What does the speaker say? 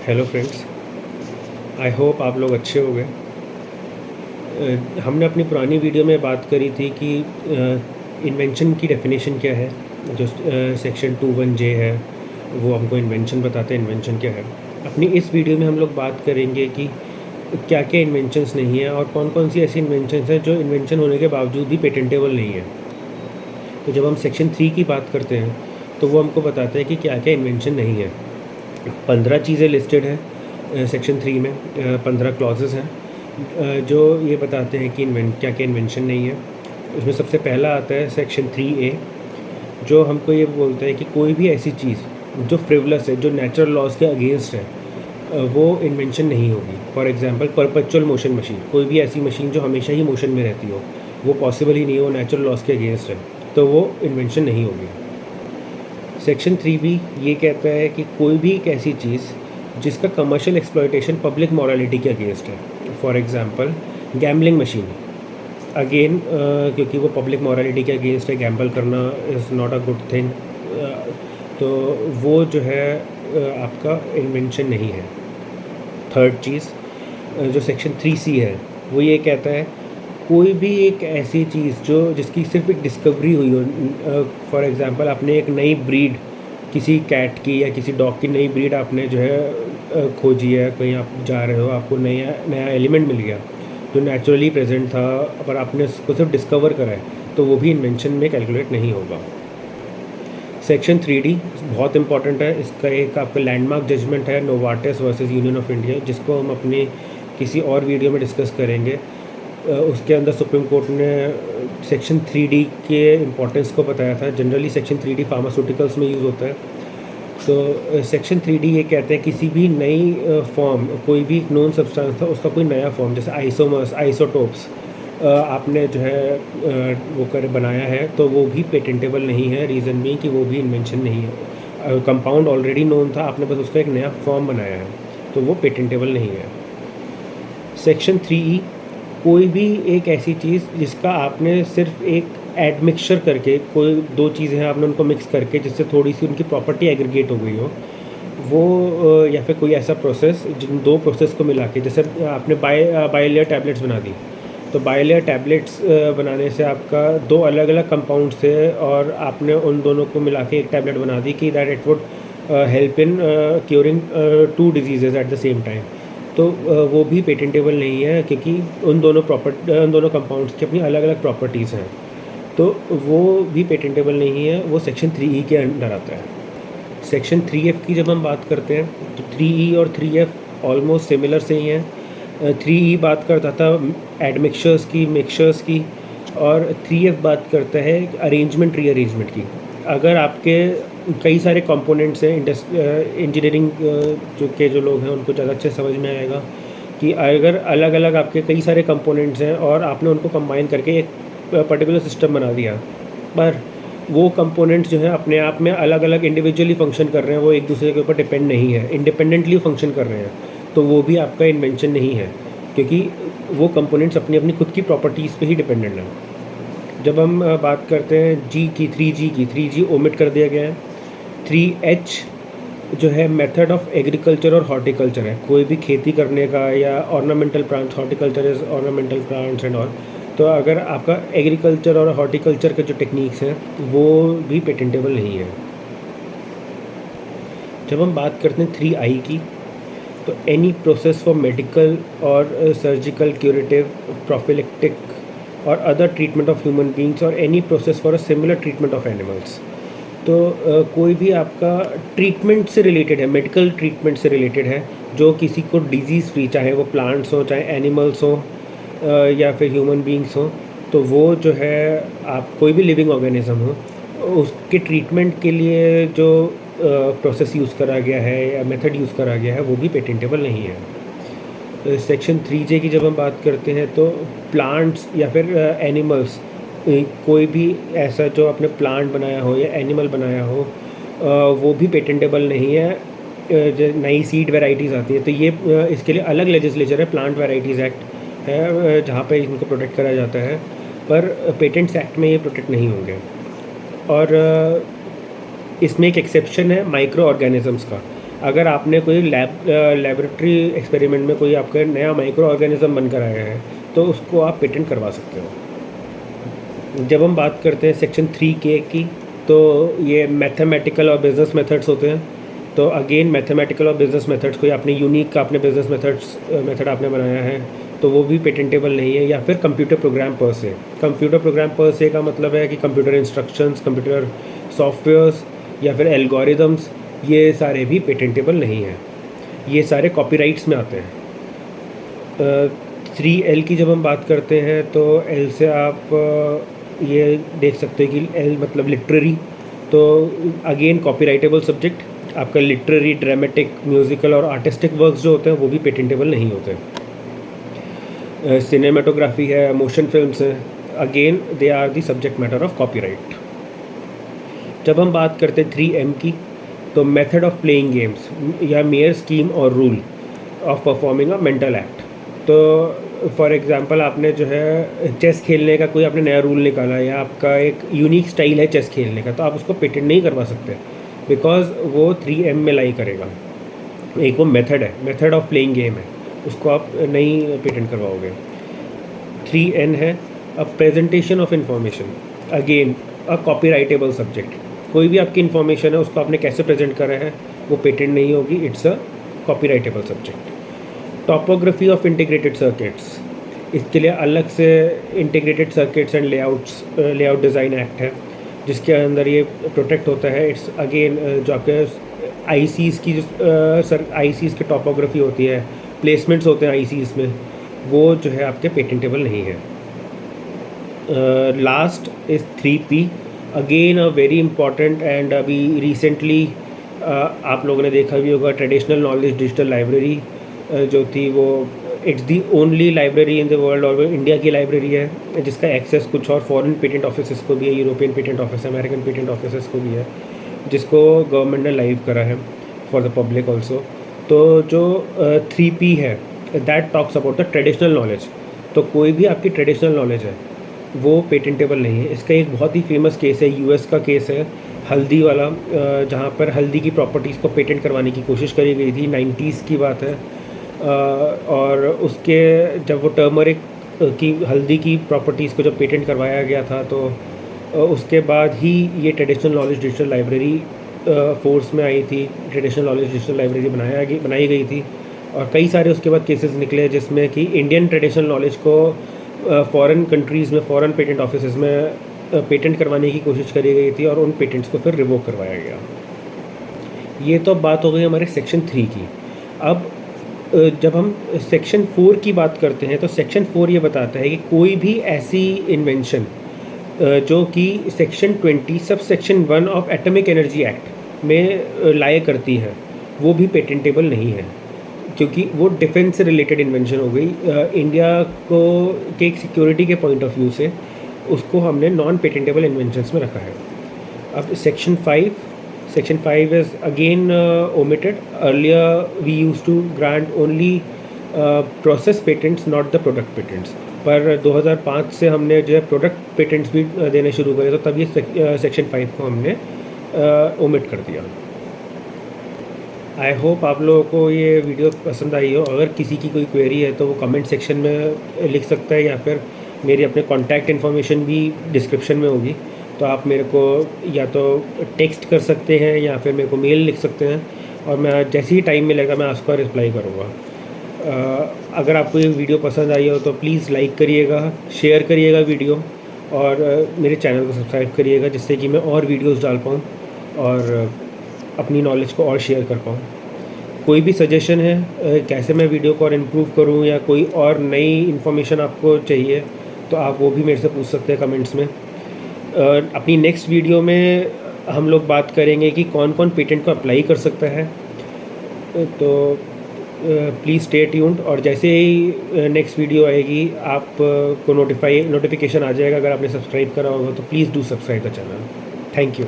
Hello friends, I hope आप लोग अच्छे हो गए। हमने अपनी पुरानी वीडियो में बात करी थी कि इन्वेंशन की डेफिनेशन क्या है। जो सेक्शन 21J है वो हमको इन्वेंशन बताते हैं इन्वेंशन क्या है। अपनी इस वीडियो में हम लोग बात करेंगे कि क्या क्या इन्वेंशंस नहीं है और कौन कौन सी ऐसी इन्वेंशंस हैं जो इन्वेंशन होने के बावजूद भी पेटेंटेबल नहीं है। तो जब हम सेक्शन 3 की बात करते हैं तो वो हमको बताता है कि क्या क्या इन्वेंशन नहीं है। 15 चीज़ें लिस्टेड हैं सेक्शन 3 में। 15 क्लॉजेस हैं जो ये बताते हैं कि क्या क्या इन्वेंशन नहीं है। उसमें सबसे पहला आता है सेक्शन 3A, जो हमको ये बोलता है कि कोई भी ऐसी चीज़ जो फ्रिवलस है, जो नेचुरल लॉज के अगेंस्ट है, वो इन्वेंशन नहीं होगी। For example perpetual motion machine, कोई भी ऐसी मशीन जो हमेशा ही मोशन में रहती हो, वो पॉसिबल ही नहीं है, वो नेचुरल लॉज के अगेंस्ट है, तो वो इन्वेंशन नहीं होगी। सेक्शन 3B ये कहता है कि कोई भी एक ऐसी चीज़ जिसका कमर्शियल एक्सप्लॉयटेशन पब्लिक मॉरलिटी के अगेंस्ट है। For example gambling machine, again क्योंकि वो पब्लिक मॉरलिटी के अगेंस्ट है, गैम्बल करना is not a good thing, तो वो जो है आपका इन्वेंशन नहीं है। थर्ड चीज़ जो सेक्शन 3C है वो ये कहता है कोई भी एक ऐसी चीज़ जो जिसकी सिर्फ एक डिस्कवरी हुई हो। फॉर एग्जांपल आपने एक नई ब्रीड किसी कैट की या किसी डॉग की नई ब्रीड आपने जो है खोजी है, कहीं आप जा रहे हो, आपको नया नया एलिमेंट मिल गया जो नेचुरली प्रेजेंट था, पर आपने उसको सिर्फ डिस्कवर करा है, तो वो भी इन्वेंशन में कैलकुलेट नहीं होगा। सेक्शन 3D बहुत इंपॉर्टेंट है। इसका एक आपका लैंडमार्क जजमेंट है, Novartis versus union of India, जिसको हम अपनी किसी और वीडियो में डिस्कस करेंगे। उसके अंदर सुप्रीम कोर्ट ने सेक्शन 3D के इम्पोर्टेंस को बताया था। जनरली सेक्शन 3D फार्मास्यूटिकल्स में यूज़ होता है। तो सेक्शन 3D ये कहते हैं किसी भी नई फॉर्म, कोई भी नॉन सब्सटेंस था उसका कोई नया फॉर्म, जैसे आइसोमर्स, आइसोटोप्स, आपने जो है वो कर बनाया है, तो वो भी पेटेंटेबल नहीं है। रीज़न भी कि वो भी इन्वेंशन नहीं है। कंपाउंड ऑलरेडी नोन था, आपने बस उसका एक नया फॉर्म बनाया है, तो वो पेटेंटेबल नहीं है। सेक्शन 3E कोई भी एक ऐसी चीज़ जिसका आपने सिर्फ एक एडमिक्सचर करके, कोई दो चीज़ें हैं आपने उनको मिक्स करके जिससे थोड़ी सी उनकी प्रॉपर्टी एग्रीगेट हो गई हो, वो या फिर कोई ऐसा प्रोसेस जिन दो प्रोसेस को मिला के, जैसे आपने बाइलेयर टैबलेट्स बना दी, तो बाइलेयर टैबलेट्स बनाने से आपका दो अलग अलग कंपाउंड्स थे और आपने उन दोनों को मिला के एक टैबलेट बना दी कि that it would help in curing 2 disease at the same time, तो वो भी पेटेंटेबल नहीं है, क्योंकि उन दोनों कंपाउंड्स की अपनी अलग अलग प्रॉपर्टीज़ हैं, तो वो भी पेटेंटेबल नहीं है। वो सेक्शन 3E के अंडर आता है। सेक्शन 3F की जब हम बात करते हैं तो 3E और 3F ऑलमोस्ट सिमिलर से ही हैं। 3E बात करता था एडमिक्सचर्स की, मिक्सचर्स की, और 3F बात करता है अरेंजमेंट रीअरेंजमेंट की। अगर आपके कई सारे कंपोनेंट्स हैं, इंजीनियरिंग जो लोग हैं उनको ज़्यादा अच्छे समझ में आएगा कि अगर अलग अलग आपके कई सारे कंपोनेंट्स हैं और आपने उनको कंबाइन करके एक पर्टिकुलर सिस्टम बना दिया, पर वो कंपोनेंट्स जो हैं अपने आप में अलग अलग इंडिविजुअली फंक्शन कर रहे हैं, वो एक दूसरे के ऊपर डिपेंड नहीं है, इंडिपेंडेंटली फंक्शन कर रहे हैं, तो वो भी आपका इन्वेंशन नहीं है, क्योंकि वो कंपोनेंट्स अपनी अपनी खुद की प्रॉपर्टीज़ पे ही डिपेंडेंट हैं। जब हम बात करते हैं G की, 3G ओमिट कर दिया गया है। 3H जो है मेथड ऑफ एग्रीकल्चर और हॉर्टिकल्चर है, कोई भी खेती करने का, या ornamental plants, horticulture is ornamental plants and all, तो अगर आपका एग्रीकल्चर और हॉर्टिकल्चर के जो टेक्निक्स हैं वो भी पेटेंटेबल नहीं है। जब हम बात करते हैं 3I की, तो एनी प्रोसेस फॉर मेडिकल और सर्जिकल, क्यूरेटिव, प्रोफिलेक्टिक और other treatment of human beings और any process for a similar treatment of animals. तो कोई भी आपका ट्रीटमेंट से रिलेटेड है, मेडिकल ट्रीटमेंट से रिलेटेड है, जो किसी को डिजीज़ फ्री, चाहे वो प्लांट्स हो, चाहे एनिमल्स हो, या फिर ह्यूमन बींग्स हो, तो वो जो है आप कोई भी लिविंग ऑर्गेनिज्म हो, उसके ट्रीटमेंट के लिए जो प्रोसेस यूज़ करा गया है या मेथड यूज़ करा गया है, वो भी पेटेंटेबल नहीं है। सेक्शन 3J की जब हम बात करते हैं तो प्लांट्स या फिर एनिमल्स, कोई भी ऐसा जो आपने प्लांट बनाया हो या एनिमल बनाया हो, वो भी पेटेंटेबल नहीं है। जो नई सीड वेराइटीज़ आती है, तो ये इसके लिए अलग लेजिस्लेचर है, प्लांट वेराइटीज़ एक्ट है, जहाँ पे इनको प्रोटेक्ट करा जाता है, पर पेटेंट्स एक्ट में ये प्रोटेक्ट नहीं होंगे। और इसमें एक एक्सेप्शन है माइक्रो ऑर्गेनिजम्स का। अगर आपने कोई लेबोरेटरी एक्सपेरिमेंट में कोई आपका नया माइक्रो ऑर्गेनिज्म बनकर आया है तो उसको आप पेटेंट करवा सकते हो। जब हम बात करते हैं सेक्शन 3K की, तो ये मैथमेटिकल और बिजनेस मेथड्स होते हैं। तो अगेन मैथमेटिकल और बिजनेस मेथड्स, कोई आपने यूनिक का आपने बिजनेस मेथड आपने बनाया है तो वो भी पेटेंटेबल नहीं है। या फिर कंप्यूटर प्रोग्राम पर से, कंप्यूटर प्रोग्राम पर से का मतलब है कि कंप्यूटर इंस्ट्रक्शंस, कंप्यूटर सॉफ्टवेयर्स या फिर एल्गोरिदम्स, ये सारे भी पेटेंटेबल नहीं हैं। ये सारे कॉपीराइट्स में आते हैं। 3L की जब हम बात करते हैं तो L से आप ये देख सकते हैं कि L मतलब लिटरेरी। तो अगेन कॉपीराइटेबल सब्जेक्ट, आपका लिटरेरी, ड्रामेटिक, म्यूज़िकल और आर्टिस्टिक वर्क्स जो होते हैं वो भी पेटेंटेबल नहीं होते। सिनेमाटोग्राफी है, मोशन फिल्म्स हैं, again they are the subject matter of copyright. जब हम बात करते हैं 3M की, तो मेथड ऑफ प्लेइंग गेम्स या मेयर स्कीम और rule of performing a mental act. तो फॉर एग्जांपल आपने जो है चेस खेलने का कोई आपने नया रूल निकाला या आपका एक यूनिक स्टाइल है चेस खेलने का, तो आप उसको पेटेंट नहीं करवा सकते बिकॉज वो 3M में लाई करेगा। एक वो मेथड है, मेथड ऑफ प्लेइंग गेम है, उसको आप नहीं पेटेंट करवाओगे। 3N है a presentation of information, again a copyrightable subject. कोई भी आपकी इन्फॉर्मेशन है उसको आपने कैसे प्रेजेंट करा है वो पेटेंट नहीं होगी, it's a copyrightable subject. Topography of integrated circuits, इसके लिए अलग से integrated circuits and layout design act है जिसके अंदर ये प्रोटेक्ट होता है। इट्स अगेन जो आपके ICs की ICs की टॉपोग्राफी होती है, प्लेसमेंट्स होते हैं ICs में, वो जो है आपके पेटेंटेबल नहीं है। Last is 3P, again a very important and अभी रिसेंटली आप लोगों ने देखा भी होगा, ट्रेडिशनल नॉलेज डिजिटल लाइब्रेरी जो थी वो it's the only library in the world, और वो इंडिया की लाइब्रेरी है जिसका एक्सेस कुछ और फॉरेन पेटेंट ऑफिस को भी है, European patent office, American patent office को भी है, जिसको गवर्नमेंट ने लाइव करा है फॉर द पब्लिक ऑल्सो। तो जो 3P है that talks about the traditional knowledge. तो कोई भी आपकी ट्रेडिशनल नॉलेज है वो पेटेंटेबल नहीं है। इसका एक बहुत ही फेमस केस है, US का केस है हल्दी वाला, जहाँ पर हल्दी की प्रॉपर्टीज़ को पेटेंट करवाने की कोशिश करी गई थी, 90s की बात है। और उसके जब वो टर्मरिक की हल्दी की प्रॉपर्टीज़ को जब पेटेंट करवाया गया था तो उसके बाद ही ये traditional knowledge digital library force में आई थी। ट्रेडिशनल नॉलेज डिजिटल लाइब्रेरी बनाई गई थी और कई सारे उसके बाद केसेस निकले जिसमें कि इंडियन ट्रेडिशनल नॉलेज को फॉरेन कंट्रीज़ में, फॉरेन पेटेंट ऑफिस में पेटेंट करवाने की कोशिश करी गई थी और उन पेटेंट्स को फिर रिवोक करवाया गया। ये तो बात हो गई हमारे सेक्शन 3 की। अब जब हम सेक्शन 4 की बात करते हैं तो सेक्शन 4 ये बताता है कि कोई भी ऐसी इन्वेंशन जो कि section 20 sub section 1 of atomic energy act में लाया करती है वो भी पेटेंटेबल नहीं है, क्योंकि वो डिफेंस से रिलेटेड इन्वेंशन हो गई। इंडिया को के एक सिक्योरिटी के पॉइंट ऑफ व्यू से उसको हमने नॉन पेटेंटेबल इन्वेंशंस में रखा है। अब section 5 is again omitted. Earlier we used to grant only process patents, not the product patents. पर 2005 से हमने जो है प्रोडक्ट पेटेंट्स भी देने शुरू करे, तो तब ये सेक्शन 5 को हमने ओमिट कर दिया। आई होप आप लोगों को ये वीडियो पसंद आई हो। अगर किसी की कोई क्वेरी है तो वो कमेंट सेक्शन में लिख सकता है या फिर मेरी अपने कॉन्टैक्ट इन्फॉर्मेशन भी डिस्क्रिप्शन में होगी, तो आप मेरे को या तो टेक्स्ट कर सकते हैं या फिर मेरे को मेल लिख सकते हैं और मैं जैसे ही टाइम मिलेगा मैं उसका रिप्लाई करूँगा। अगर आपको ये वीडियो पसंद आई हो तो प्लीज़ लाइक करिएगा, शेयर करिएगा वीडियो और मेरे चैनल को सब्सक्राइब करिएगा जिससे कि मैं और वीडियोस डाल पाऊँ और अपनी नॉलेज को और शेयर कर पाऊँ। कोई भी सजेशन है कैसे मैं वीडियो को और इम्प्रूव करूँ या कोई और नई इन्फॉर्मेशन आपको चाहिए तो आप वो भी मेरे से पूछ सकते हैं कमेंट्स में। अपनी नेक्स्ट वीडियो में हम लोग बात करेंगे कि कौन कौन पेटेंट को अप्लाई कर सकता है, तो प्लीज़ स्टे ट्यून्ड। और जैसे ही नेक्स्ट वीडियो आएगी आप को नोटिफिकेशन आ जाएगा। अगर आपने सब्सक्राइब करा होगा तो please do subscribe the channel. Thank you.